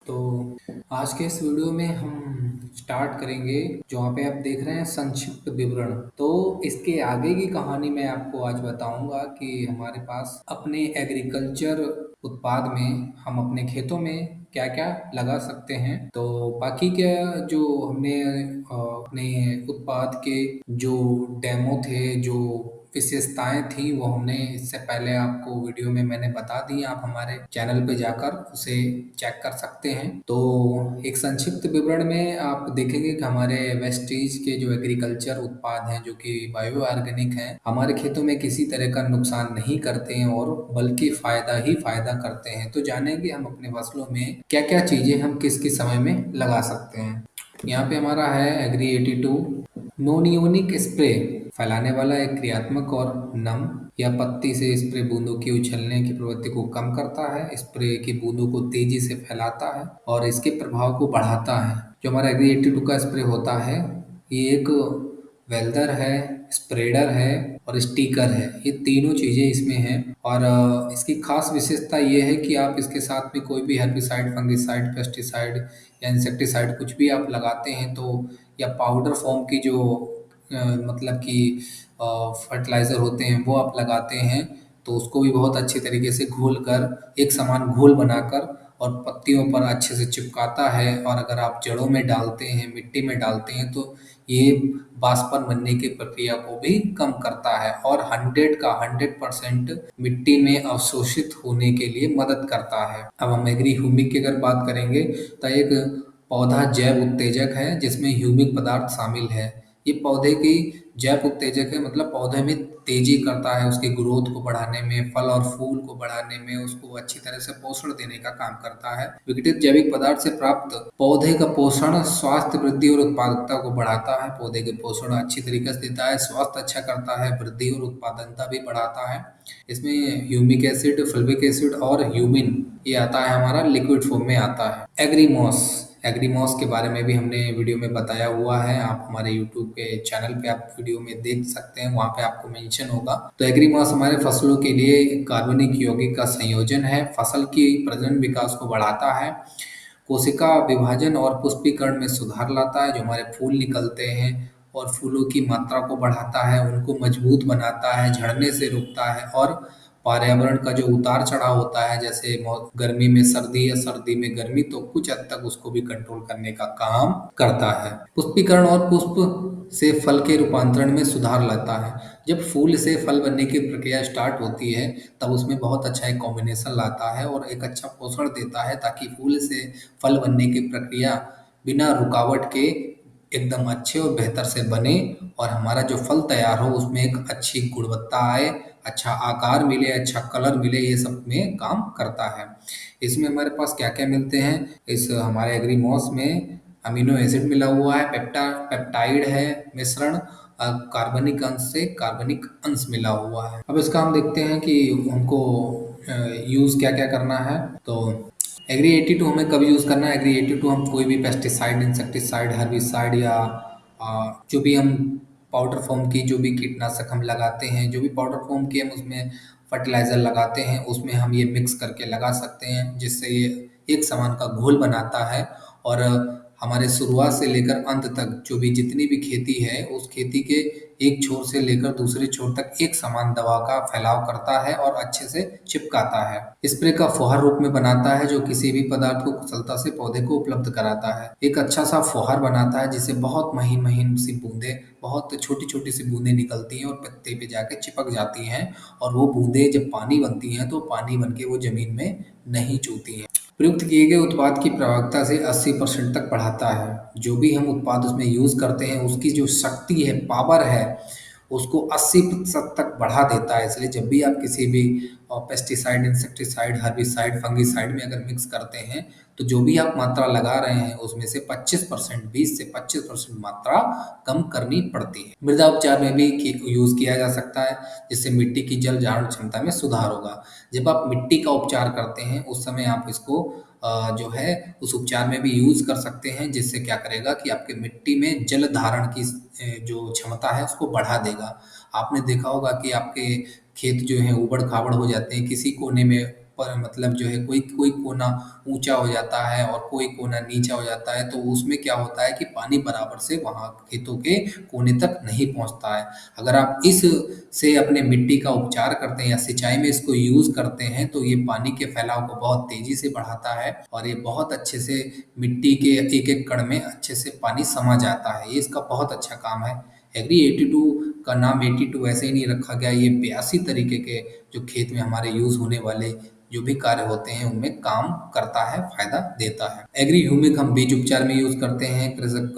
तो आज के इस वीडियो में हम स्टार्ट करेंगे जहाँ पे आप देख रहे हैं संक्षिप्त विवरण। तो इसके आगे की कहानी मैं आपको आज बताऊंगा कि हमारे पास अपने एग्रीकल्चर उत्पाद में हम अपने खेतों में क्या क्या लगा सकते हैं। तो बाकी क्या जो हमने अपने उत्पाद के जो डेमो थे, जो विशेषताएं थी, वो हमने इससे पहले आपको वीडियो में मैंने बता दी। आप हमारे चैनल पे जाकर उसे चेक कर सकते हैं। तो एक संक्षिप्त विवरण में आप देखेंगे कि हमारे वेस्टीज के जो एग्रीकल्चर उत्पाद हैं, जो कि बायो ऑर्गेनिक हैं, हमारे खेतों में किसी तरह का नुकसान नहीं करते हैं और बल्कि फायदा ही फायदा करते हैं। तो जानेंगे हम अपने फसलों में क्या क्या चीजें हम किस किस समय में लगा सकते हैं। यहाँ पे हमारा है एग्री 82 नोनियोनिक स्प्रे। फैलाने वाला एक क्रियात्मक और नम या पत्ती से स्प्रे बूंदों की उछलने की प्रवृत्ति को कम करता है। स्प्रे की बूंदों को तेजी से फैलाता है और इसके प्रभाव को बढ़ाता है। जो हमारा एग्री 82 का स्प्रे होता है, ये एक वेल्दर है, स्प्रेडर है और स्टिकर है। ये तीनों चीजें इसमें हैं और इसकी खास विशेषता ये है कि आप इसके साथ में कोई भी हेर्बिसाइड, फंगिसाइड, पेस्टिसाइड या इंसेक्टिसाइड कुछ भी आप लगाते हैं तो, या पाउडर फॉर्म की जो मतलब कि फर्टिलाइज़र होते हैं वो आप लगाते हैं, तो उसको भी बहुत अच्छे तरीके से घोल कर, एक समान घोल बनाकर और पत्तियों पर अच्छे से चिपकाता है। और अगर आप जड़ों में डालते हैं, मिट्टी में डालते हैं, तो ये बाष्पन बनने की प्रक्रिया को भी कम करता है और 100 का 100% मिट्टी में अवशोषित होने के लिए मदद करता है। अब हम एग्री ह्यूमिक की अगर बात करेंगे, तो एक पौधा जैव उत्तेजक है जिसमें ह्यूमिक पदार्थ शामिल है। ये पौधे की जैव उत्तेजक है, मतलब पौधे में तेजी करता है, उसकी ग्रोथ को बढ़ाने में, फल और फूल को बढ़ाने में, उसको अच्छी तरह से पोषण देने का काम करता है। विघटित जैविक पदार्थ से प्राप्त पौधे का पोषण स्वास्थ्य, वृद्धि और उत्पादकता को बढ़ाता है। पौधे के पोषण अच्छी तरीके से देता है, स्वास्थ्य अच्छा करता है, वृद्धि और उत्पादकता भी बढ़ाता है। इसमें ह्यूमिक एसिड, फल्विक एसिड और ह्यूमिन ये आता है, हमारा लिक्विड फॉर्म में आता है। एग्रीमॉस, एग्रीमॉस के बारे में भी हमने वीडियो में बताया हुआ है। आप हमारे यूट्यूब के चैनल पे आप वीडियो में देख सकते हैं, वहाँ पे आपको मेंशन होगा। तो एग्रीमॉस हमारे फसलों के लिए कार्बनिक यौगिक का संयोजन है, फसल की प्रजनन विकास को बढ़ाता है, कोशिका विभाजन और पुष्पीकरण में सुधार लाता है। जो हमारे फूल निकलते हैं और फूलों की मात्रा को बढ़ाता है, उनको मजबूत बनाता है, झड़ने से रोकता है और पर्यावरण का जो उतार चढ़ाव होता है, जैसे गर्मी में सर्दी या सर्दी में गर्मी, तो कुछ हद तक उसको भी कंट्रोल करने का काम करता है। पुष्पीकरण और पुष्प से फल के रूपांतरण में सुधार लाता है। जब फूल से फल बनने की प्रक्रिया स्टार्ट होती है, तब उसमें बहुत अच्छा एक कॉम्बिनेशन लाता है और एक अच्छा पोषण देता है, ताकि फूल से फल बनने की प्रक्रिया बिना रुकावट के एकदम अच्छे और बेहतर से बने और हमारा जो फल तैयार हो उसमें एक अच्छी गुणवत्ता आए, अच्छा आकार मिले, अच्छा कलर मिले, ये सब में काम करता है। इसमें हमारे पास क्या-क्या मिलते हैं, इस हमारे एग्रीमॉस में अमीनो एसिड मिला हुआ है, पेप्टाइड है मिश्रण, कार्बनिक अंश से कार्बनिक अंश मिला हुआ है। अब इसका हम देखते हैं कि हमको यूज़ क्या-क्या करना है। तो एग्री 82 हमें कब यूज़ करना है? एग्री 82 हम कोई भी पेस्टिसाइड, इंसेक्टिसाइड, हर्बिसाइड या जो भी हम पाउडर फॉर्म की जो भी कीटनाशक हम लगाते हैं, जो भी पाउडर फॉर्म की हम उसमें फर्टिलाइज़र लगाते हैं, उसमें हम ये मिक्स करके लगा सकते हैं, जिससे ये एक समान का घोल बनाता है और हमारे शुरुआत से लेकर अंत तक जो भी जितनी भी खेती है, उस खेती के एक छोर से लेकर दूसरे छोर तक एक समान दवा का फैलाव करता है और अच्छे से चिपकाता है। स्प्रे का फुहार रूप में बनाता है, जो किसी भी पदार्थ को कुशलता से पौधे को उपलब्ध कराता है। एक अच्छा सा फुहार बनाता है जिससे बहुत महीन-महीन सी बूँदें, बहुत छोटी-छोटी सी बूँदें निकलती हैं और पत्ते पे जाके चिपक जाती हैं और वो बूँदें जब पानी बनती हैं, तो पानी बन के वो ज़मीन में नहीं चूती हैं। प्रयुक्त किए गए उत्पाद की प्रभावकता से 80% तक बढ़ाता है। जो भी हम उत्पाद उसमें यूज़ करते हैं, उसकी जो शक्ति है, पावर है, उसको 80% तक बढ़ा देता है। इसलिए जब भी आप किसी भी पेस्टिसाइड, इंसेक्टिसाइड, हर्बिसाइड, फंगिसाइड में अगर मिक्स करते हैं, तो जो भी आप मात्रा लगा रहे हैं, उसमें से 25%, 20 से 25% मात्रा कम करनी पड़ती है। मृदा उपचार में भी यूज़ किया जा सकता है, जिससे मिट्टी की जल धारण क्षमता में सुधार होगा। जब आप मिट्टी का उपचार करते हैं, उस समय आप इसको जो है उस उपचार में भी यूज़ कर सकते हैं, जिससे क्या करेगा कि आपके मिट्टी में जल धारण की जो क्षमता है उसको बढ़ा देगा। आपने देखा होगा कि आपके खेत जो हैं ऊबड़-खाबड़ हो जाते हैं, किसी कोने में पर मतलब जो है कोई कोई कोना ऊँचा हो जाता है और कोई कोना नीचा हो जाता है, तो उसमें क्या होता है कि पानी बराबर से वहाँ खेतों के कोने तक नहीं पहुँचता है। अगर आप इस से अपने मिट्टी का उपचार करते हैं या सिंचाई में इसको यूज़ करते हैं, तो ये पानी के फैलाव को बहुत तेज़ी से बढ़ाता है और ये बहुत अच्छे से मिट्टी के एक-एक कण में अच्छे से पानी समा जाता है। ये इसका बहुत अच्छा काम है। एग्री 82 का नाम 82 ऐसे ही नहीं रखा गया, ये 82 तरीके के जो खेत में हमारे यूज़ होने वाले जो भी कार्य होते हैं, उनमें काम करता है, फ़ायदा देता है। एग्री ह्यूमिक हम बीज उपचार में यूज़ करते हैं, कृषक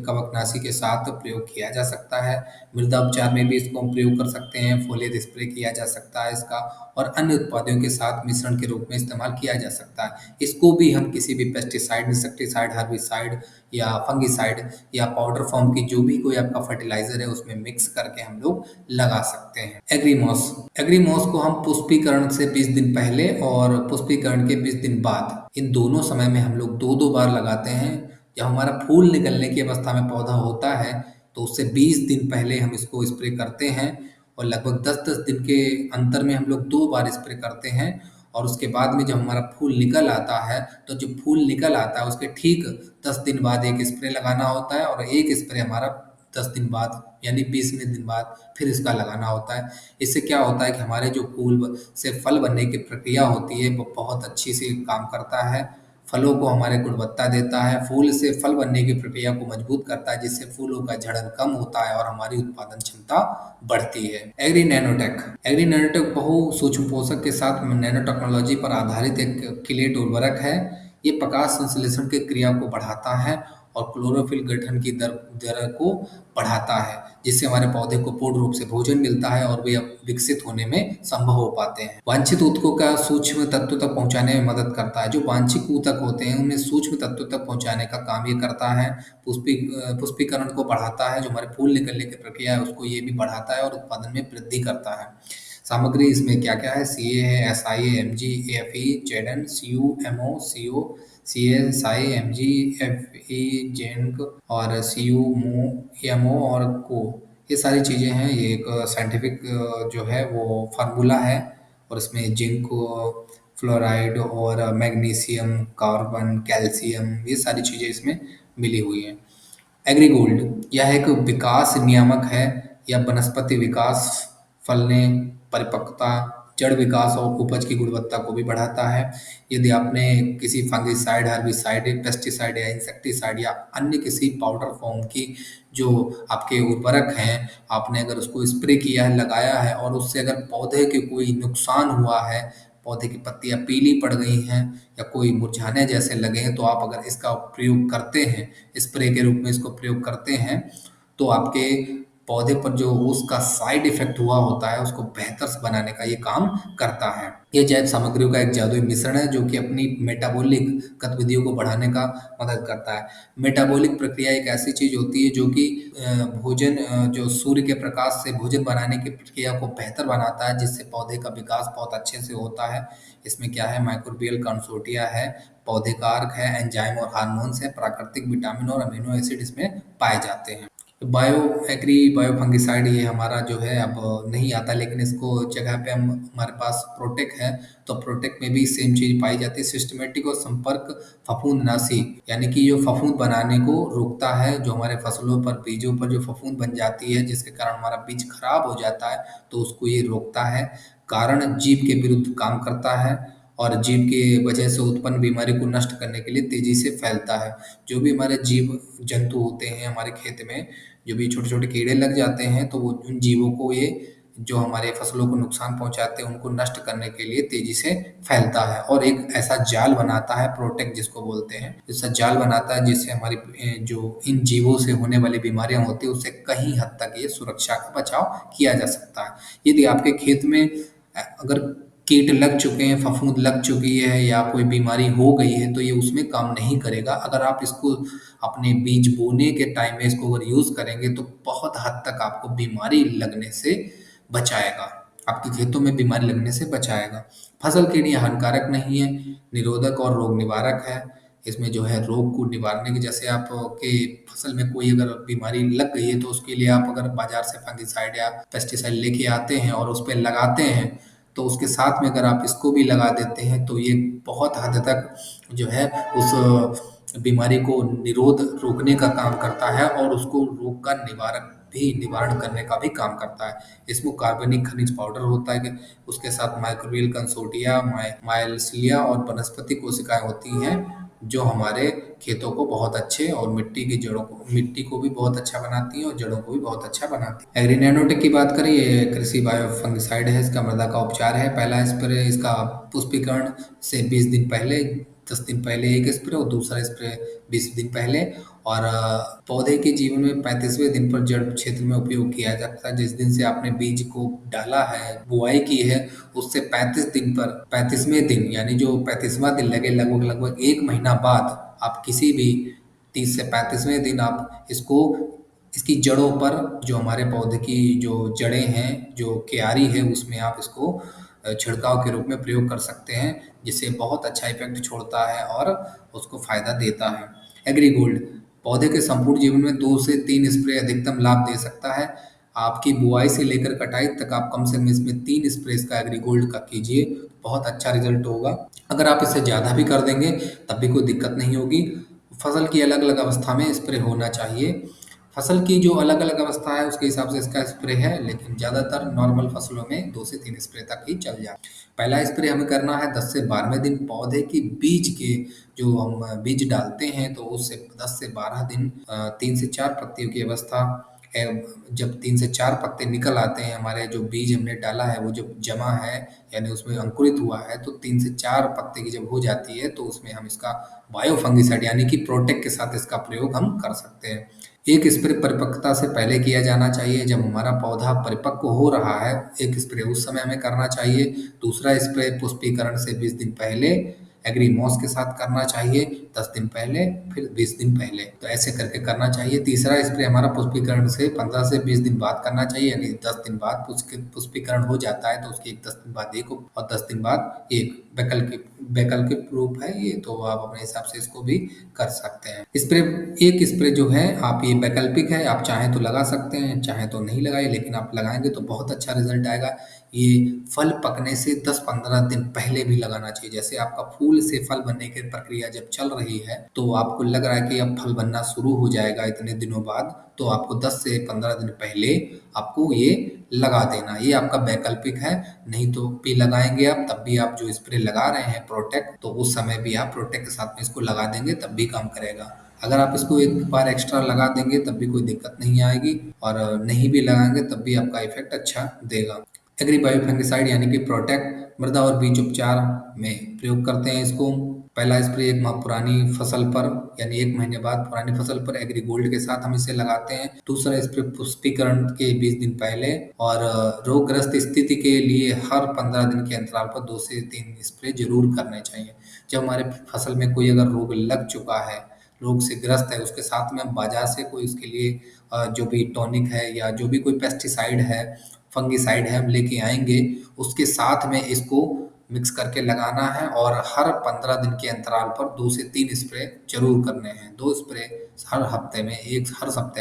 कवकनाशी के साथ प्रयोग किया जा सकता है। मृदा उपचार में भी इसको हम प्रयोग कर सकते हैं, फोलियर स्प्रे किया जा सकता है इसका और अन्य उत्पादों के साथ मिश्रण के रूप में इस्तेमाल किया जा सकता है। इसको भी हम किसी भी पेस्टिसाइड, इंसेक्टिसाइड, हर्बिसाइड या फंगिसाइड या पाउडर फॉर्म की जो भी कोई आपका फर्टिलाइज़र है उसमें मिक्स करके हम लोग लगा सकते हैं। एग्रीमॉस एग्रीमॉस को हम पुष्पीकरण से 20 दिन पहले और पुष्पीकरण के 20 दिन बाद इन दोनों समय में हम लोग 2-2 बार लगाते हैं। जब हमारा फूल निकलने की अवस्था में पौधा होता है तो उससे 20 दिन पहले हम इसको स्प्रे करते हैं और लगभग 10-10 दिन के अंतर में हम लोग 2 बार स्प्रे करते हैं और उसके बाद में जब हमारा फूल निकल आता है, तो जब फूल निकल आता है उसके ठीक 10 दिन बाद एक स्प्रे लगाना होता है और एक स्प्रे हमारा 10 दिन बाद यानी 20वें दिन बाद फिर इसका लगाना होता है। इससे क्या होता है कि हमारे जो फूल से फल बनने की प्रक्रिया होती है, वो बहुत अच्छी से काम करता है। फलों को हमारे गुणवत्ता देता है, फूल से फल बनने की प्रक्रिया को मजबूत करता है, जिससे फूलों का झड़न कम होता है और हमारी उत्पादन क्षमता बढ़ती है। एग्री नैनोटेक बहु सूक्ष्म पोषक के साथ नैनो टेक्नोलॉजी पर आधारित एक किलेट उर्वरक है। ये प्रकाश संश्लेषण की क्रिया को बढ़ाता है और क्लोरोफिल गठन की दर दर को बढ़ाता है, जिससे हमारे पौधे को पूर्ण रूप से भोजन मिलता है और वे अब विकसित होने में संभव हो पाते हैं। वांछित ऊतकों का सूक्ष्म तत्व तक पहुंचाने में मदद करता है। जो वांछित ऊतक होते हैं उन्हें सूक्ष्म तत्व तक पहुंचाने का काम ये करता है। पुष्पीकरण को बढ़ाता है, जो हमारे फूल निकलने की प्रक्रिया है उसको ये भी बढ़ाता है और उत्पादन में वृद्धि करता है। सामग्री इसमें क्या-क्या है? सीए है, SI, MG, FE, ZN, CU, MO, CO, CA, साई, एमजी, एफई, जिंक और सीयू, मो, एमओ और को। ये सारी चीज़ें हैं। ये एक साइंटिफिक जो है वो फार्मूला है और इसमें जिंक, फ्लोराइड और मैग्नीशियम, कार्बन, कैल्शियम ये सारी चीज़ें इसमें मिली हुई हैं। एग्रीगोल्ड यह एक विकास नियामक है। यह वनस्पति विकास, फलने, परिपक्वता, जड़ विकास और उपज की गुणवत्ता को भी बढ़ाता है। यदि आपने किसी फंगिसाइड, हर्बिसाइड, पेस्टिसाइड या इंसेक्टिसाइड या अन्य किसी पाउडर फॉर्म की जो आपके उर्वरक हैं, आपने अगर उसको स्प्रे किया है, लगाया है और उससे अगर पौधे के कोई नुकसान हुआ है, पौधे की पत्तियाँ पीली पड़ गई हैं या कोई मुरझाने जैसे लगे हैं, तो आप अगर इसका प्रयोग करते हैं, स्प्रे के रूप में इसको प्रयोग करते हैं, तो आपके पौधे पर जो उसका साइड इफ़ेक्ट हुआ होता है, उसको बेहतर से बनाने का ये काम करता है। ये जैव सामग्रियों का एक जादुई मिश्रण है, जो कि अपनी मेटाबॉलिक गतिविधियों को बढ़ाने का मदद करता है। मेटाबॉलिक प्रक्रिया एक ऐसी चीज़ होती है जो कि जो सूर्य के प्रकाश से भोजन बनाने की प्रक्रिया को बेहतर बनाता है, जिससे पौधे का विकास बहुत अच्छे से होता है। इसमें क्या है, माइक्रोबियल कंसोर्टिया है, पौधे का अर्क है, एंजाइम और हार्मोन्स हैं, प्राकृतिक विटामिन और अमीनो एसिड इसमें पाए जाते हैं। बायो फंगिसाइड ये हमारा जो है अब नहीं आता, लेकिन इसको जगह पे हम हमारे पास प्रोटेक है, तो प्रोटेक में भी सेम चीज़ पाई जाती है। सिस्टमेटिक और संपर्क फफूंदनाशी, यानी कि जो फफूंद बनाने को रोकता है, जो हमारे फसलों पर, बीजों पर जो फफूंद बन जाती है जिसके कारण हमारा बीज खराब हो जाता है, तो उसको ये रोकता है। कारण जीव के विरुद्ध काम करता है और जीव की वजह से उत्पन्न बीमारी को नष्ट करने के लिए तेजी से फैलता है। जो भी हमारे जीव जंतु होते हैं हमारे खेत में, जो भी छोटे-छोटे कीड़े लग जाते हैं, तो वो उन जीवों को ये जो हमारे फसलों को नुकसान पहुँचाते हैं, उनको नष्ट करने के लिए तेज़ी से फैलता है और एक ऐसा जाल बनाता है, प्रोटेक्ट जिसको बोलते हैं। ऐसा जाल बनाता है जिससे हमारी जो इन जीवों से होने वाली बीमारियाँ होती हैं, उससे कहीं हद तक ये सुरक्षा का बचाव किया जा सकता है। यदि आपके खेत में अगर कीट लग चुके हैं, फफूंद लग चुकी है या कोई बीमारी हो गई है, तो ये उसमें काम नहीं करेगा। अगर आप इसको अपने बीज बोने के टाइम में इसको अगर यूज़ करेंगे, तो बहुत हद तक आपको बीमारी लगने से बचाएगा। आपके खेतों में बीमारी लगने से बचाएगा। फसल के लिए हानिकारक नहीं है, निरोधक और रोग निवारक है। इसमें जो है रोग को निवारने की, जैसे आपके फसल में कोई अगर बीमारी लग गई है, तो उसके लिए आप अगर बाज़ार से फंगिसाइड या पेस्टिसाइड लेके आते हैं और उस पे लगाते हैं, तो उसके साथ में अगर आप इसको भी लगा देते हैं तो ये बहुत हद तक जो है उस बीमारी को रोकने का काम करता है और उसको रोग का निवारण करने का भी काम करता है। इसमें कार्बनिक खनिज पाउडर होता है कि उसके साथ माइक्रोबियल कंसोर्टिया, माइल्सिया और वनस्पति कोशिकाएं होती हैं जो हमारे खेतों को बहुत अच्छे और मिट्टी को भी बहुत अच्छा बनाती हैं और जड़ों को भी बहुत अच्छा बनाती हैं। एग्री नैनोटेक की बात करें, ये कृषि बायो फंगिसाइड है, इसका मृदा का उपचार है। पहला स्प्रे इसका पुष्पीकरण से 20 दिन पहले, 10 दिन पहले एक स्प्रे और दूसरा स्प्रे 20 दिन पहले। और पौधे के जीवन में 35वें दिन पर जड़ क्षेत्र में उपयोग किया जाता है। जिस दिन से आपने बीज को डाला है, बुआई की है, उससे 35वें दिन यानी जो 35वां दिन लगे, लगभग लगभग 1 महीना बाद आप किसी भी 30 से 35वें दिन आप इसकी जड़ों पर, जो हमारे पौधे की जो जड़ें हैं, जो क्यारी है, उसमें आप इसको छिड़काव के रूप में प्रयोग कर सकते हैं, जिससे बहुत अच्छा इफेक्ट छोड़ता है और उसको फायदा देता है। एग्रीगोल्ड पौधे के संपूर्ण जीवन में 2 से 3 स्प्रे अधिकतम लाभ दे सकता है। आपकी बुआई से लेकर कटाई तक आप कम से कम इसमें 3 स्प्रे इसका एग्रीगोल्ड का कीजिए, बहुत अच्छा रिजल्ट होगा। अगर आप इससे ज़्यादा भी कर देंगे तब भी कोई दिक्कत नहीं होगी। फसल की अलग-अलग अवस्था में स्प्रे होना चाहिए। फसल की जो अलग-अलग अवस्था है उसके हिसाब से इसका स्प्रे है, लेकिन ज़्यादातर नॉर्मल फसलों में 2 से 3 स्प्रे तक ही चल जाता है। पहला स्प्रे हमें करना है 10 से 12वें दिन, पौधे की बीज के जो हम बीज डालते हैं तो उससे 10 से 12 दिन 3 से 4 पत्तियों की अवस्था है। जब 3 से 4 पत्ते निकल आते हैं, हमारे जो बीज हमने डाला है वो जब जमा है यानी उसमें अंकुरित हुआ है, तो 3 से 4 पत्ते की जब हो जाती है तो उसमें हम इसका बायो फंगिसाइड यानी कि प्रोटेक्ट के साथ इसका प्रयोग हम कर सकते हैं। एक स्प्रे परिपक्वता से पहले किया जाना चाहिए, जब हमारा पौधा परिपक्व हो रहा है, एक स्प्रे उस समय हमें करना चाहिए। दूसरा स्प्रे पुष्पीकरण से 20 दिन पहले एग्रीमॉस के साथ करना चाहिए, 10 दिन पहले, फिर 20 दिन पहले, तो ऐसे करके करना चाहिए। तीसरा स्प्रे हमारा पुष्पीकरण से 15 से 20 दिन बाद करना चाहिए, यानी 10 दिन बाद पुष्पीकरण हो जाता है तो उसके 10 दिन बाद एक और 10 दिन बाद एक। वैकल्पिक रूप है ये, तो आप अपने हिसाब से इसको भी कर सकते हैं। एक स्प्रे जो है, आप ये वैकल्पिक है, आप चाहें तो लगा सकते हैं, चाहें तो नहीं लगाइए, लेकिन आप लगाएंगे तो बहुत अच्छा रिजल्ट आएगा। ये फल पकने से 10-15 दिन पहले भी लगाना चाहिए। जैसे आपका फूल से फल बनने की प्रक्रिया जब चल रही है तो आपको लग रहा है कि अब फल बनना शुरू हो जाएगा इतने दिनों बाद, तो आपको 10 से 15 दिन पहले आपको ये लगा देना। ये आपका वैकल्पिक है, नहीं तो भी लगाएंगे आप तब भी आप जो स्प्रे लगा रहे हैं प्रोटेक्ट, तो उस समय भी आप प्रोटेक्ट के साथ में इसको लगा देंगे तब भी काम करेगा। अगर आप इसको एक बार एक्स्ट्रा लगा देंगे तब भी कोई दिक्कत नहीं आएगी, और नहीं भी लगाएंगे तब भी आपका इफेक्ट अच्छा देगा। एग्री बायो फंगिसाइड यानी कि प्रोटेक्ट मृदा और बीज उपचार में प्रयोग करते हैं इसको। पहला स्प्रे 1 माह पुरानी फसल पर यानी 1 महीने बाद पुरानी फसल पर एग्री गोल्ड के साथ हम इसे लगाते हैं। दूसरा स्प्रे पुष्पीकरण के 20 दिन पहले, और रोगग्रस्त स्थिति के लिए हर 15 दिन के अंतराल पर 2 से 3 स्प्रे जरूर करने चाहिए। जब हमारे फसल में कोई अगर रोग लग चुका है, रोग से ग्रस्त है, उसके साथ में हम बाजार से कोई उसके लिए जो भी टॉनिक है या जो भी कोई पेस्टिसाइड है, फंगिसाइड है, हम लेके आएंगे, उसके साथ में इसको मिक्स करके लगाना है, और हर 15 दिन के अंतराल पर 2 से 3 स्प्रे जरूर करने हैं। 2 स्प्रे हर सप्ताह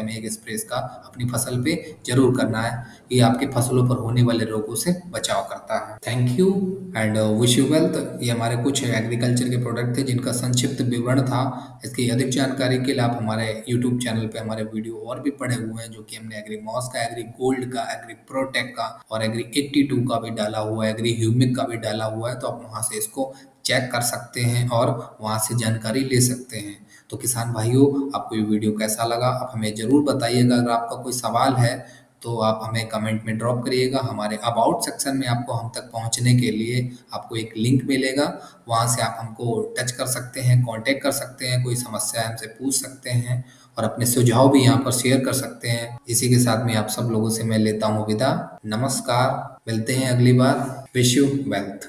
में एक स्प्रे इसका अपनी फसल पे जरूर करना है। ये आपके फसलों पर होने वाले रोगों से बचाव करता है। Thank you and wish you wealth. ये हमारे कुछ एग्रीकल्चर के प्रोडक्ट थे जिनका संक्षिप्त विवरण था। इसकी अधिक जानकारी के लिए आप हमारे यूट्यूब चैनल पे हमारे वीडियो और भी पड़े हुए हैं, जो कि हमने एग्री मॉस का, एग्री गोल्ड का, एग्री प्रोटेक्ट का और एग्री 82 का भी डाला हुआ है, एग्री ह्यूमिक का भी डाला हुआ है, तो आप वहाँ से इसको चेक कर सकते हैं और वहाँ से जानकारी ले सकते हैं। तो किसान भाइयों, आपको ये वीडियो कैसा लगा आप हमें ज़रूर बताइएगा। अगर आपका कोई सवाल है तो आप हमें कमेंट में ड्रॉप करिएगा। हमारे अबाउट सेक्शन में आपको हम तक पहुंचने के लिए आपको एक लिंक मिलेगा, वहां से आप हमको टच कर सकते हैं, कांटेक्ट कर सकते हैं, कोई समस्या है हमसे पूछ सकते हैं और अपने सुझाव भी यहाँ पर शेयर कर सकते हैं। इसी के साथ में आप सब लोगों से मैं लेता हूँ विदा। नमस्कार, मिलते हैं अगली बार। Wish you wealth.